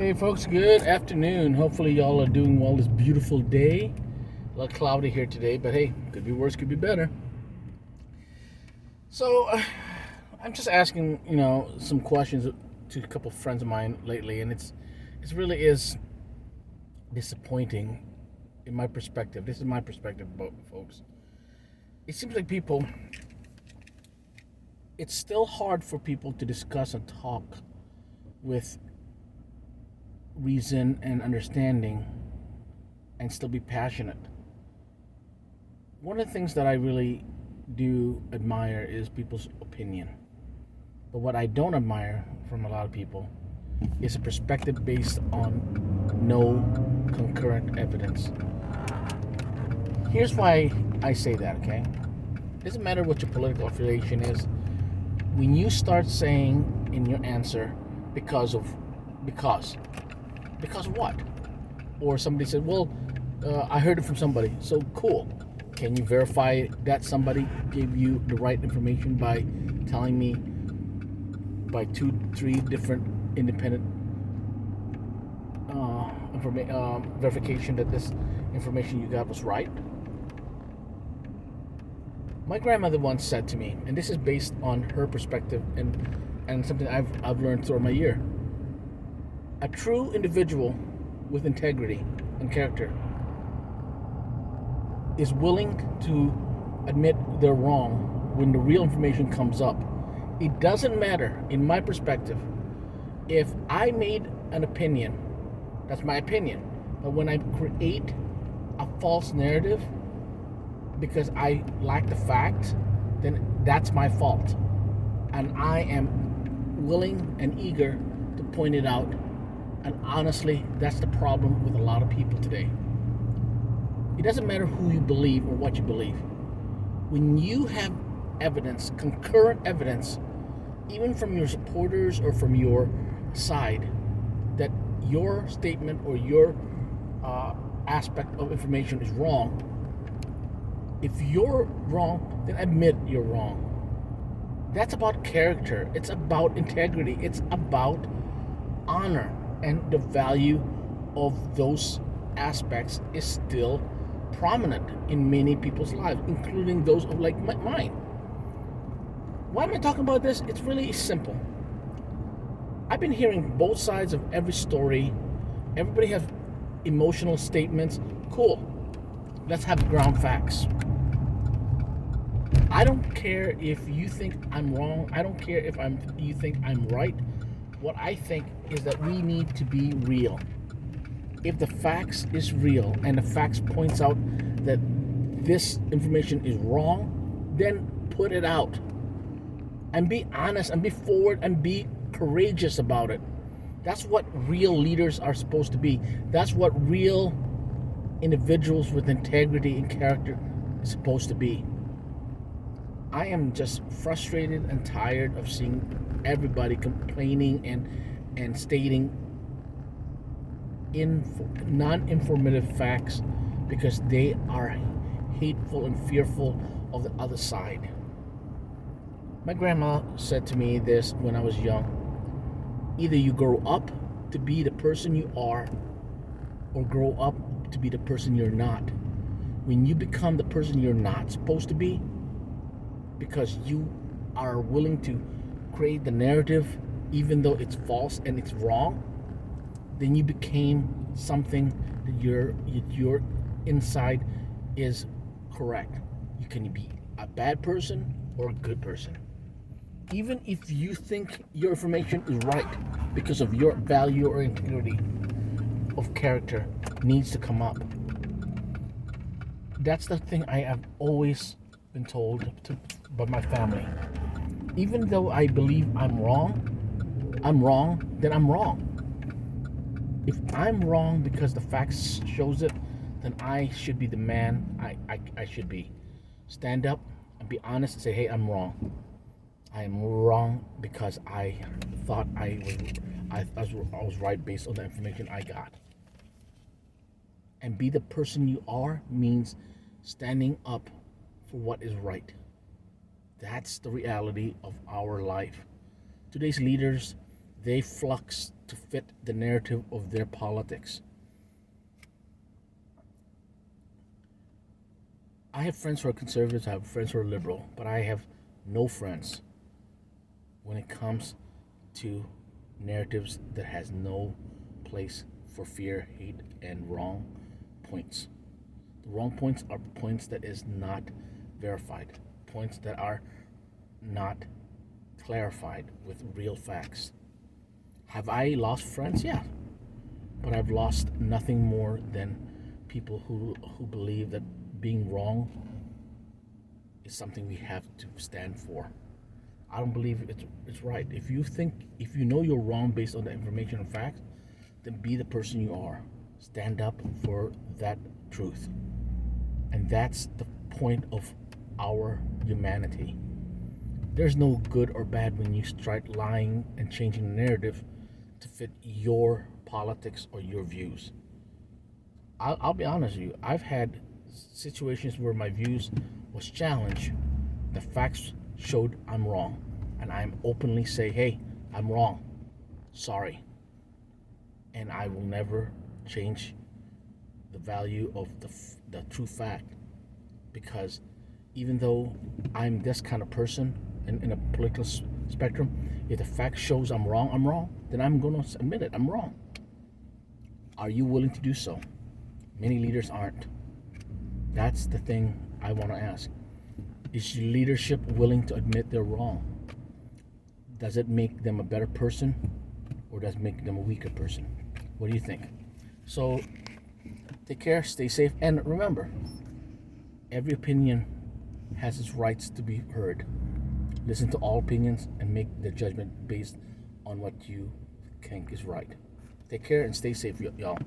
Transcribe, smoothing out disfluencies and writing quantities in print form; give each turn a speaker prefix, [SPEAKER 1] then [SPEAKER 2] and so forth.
[SPEAKER 1] Hey folks, good afternoon. Hopefully y'all are doing well this beautiful day. A little cloudy here today, but hey, could be worse, could be better. So I'm just asking, some questions to a couple of friends of mine lately, and it really is disappointing in my perspective. This is my perspective, folks. It seems like it's still hard for people to discuss and talk with reason and understanding and still be passionate. One of the things that I really do admire is people's opinion. But what I don't admire from a lot of people is a perspective based on no concurrent evidence. Here's why I say that, okay? It doesn't matter what your political affiliation is. When you start saying in your answer, because what? Or somebody said, well, I heard it from somebody. So cool. Can you verify that somebody gave you the right information by telling me by 2-3 different independent verification that this information you got was right? My grandmother once said to me, and this is based on her perspective and something I've learned throughout my year. A true individual with integrity and character is willing to admit they're wrong when the real information comes up. It doesn't matter, in my perspective, if I made an opinion, that's my opinion. But when I create a false narrative because I lack the facts, then that's my fault. And I am willing and eager to point it out. And honestly, that's the problem with a lot of people today. It doesn't matter who you believe or what you believe. When you have evidence, concurrent evidence, even from your supporters or from your side, that your statement or your aspect of information is wrong, if you're wrong, then admit you're wrong. That's about character. It's about integrity. It's about honor. And the value of those aspects is still prominent in many people's lives, including those of like mine. Why am I talking about this? It's really simple. I've been hearing both sides of every story. Everybody has emotional statements. Cool. Let's have ground facts. I don't care if you think I'm wrong. I don't care if you think I'm right. What I think is that we need to be real. If the facts is real and the facts points out that this information is wrong, then put it out. And be honest and be forward and be courageous about it. That's what real leaders are supposed to be. That's what real individuals with integrity and character is supposed to be. I am just frustrated and tired of seeing everybody complaining and stating non-informative facts because they are hateful and fearful of the other side. My grandma said to me this when I was young: either you grow up to be the person you are or grow up to be the person you're not. When you become the person you're not supposed to be because you are willing to create the narrative even though it's false and it's wrong, then you became something that your inside is correct. You can be a bad person or a good person. Even if you think your information is right because of your value or integrity of character needs to come up. That's the thing I have always been told by my family. Even though I believe I'm wrong, then I'm wrong. If I'm wrong because the facts shows it, then I should be the man I should be. Stand up and be honest and say, hey, I'm wrong. I am wrong because I thought I was right based on the information I got. And be the person you are means standing up for what is right. That's the reality of our life. Today's leaders, they flux to fit the narrative of their politics. I have friends who are conservatives, I have friends who are liberal, but I have no friends when it comes to narratives that has no place for fear, hate, and wrong points. The wrong points are points that is not verified, points that are not clarified with real facts. Have I lost friends? Yeah. But I've lost nothing more than people who believe that being wrong is something we have to stand for. I don't believe it's right. If you know you're wrong based on the information and facts, then be the person you are. Stand up for that truth. And that's the point of our humanity. There's no good or bad when you start lying and changing the narrative to fit your politics or your views. I'll be honest with you. I've had situations where my views was challenged. The facts showed I'm wrong, and I'm openly say, hey, I'm wrong. Sorry. And I will never change the value of the true fact, because even though I'm this kind of person in a political spectrum, if the fact shows I'm wrong, then I'm going to admit it. I'm wrong. Are you willing to do so? Many leaders aren't. That's the thing I want to ask. Is your leadership willing to admit they're wrong? Does it make them a better person, or does it make them a weaker person? What do you think? So take care, stay safe, and remember, every opinion has its rights to be heard. Listen to all opinions and make the judgment based on what you think is right. Take care and stay safe, y'all.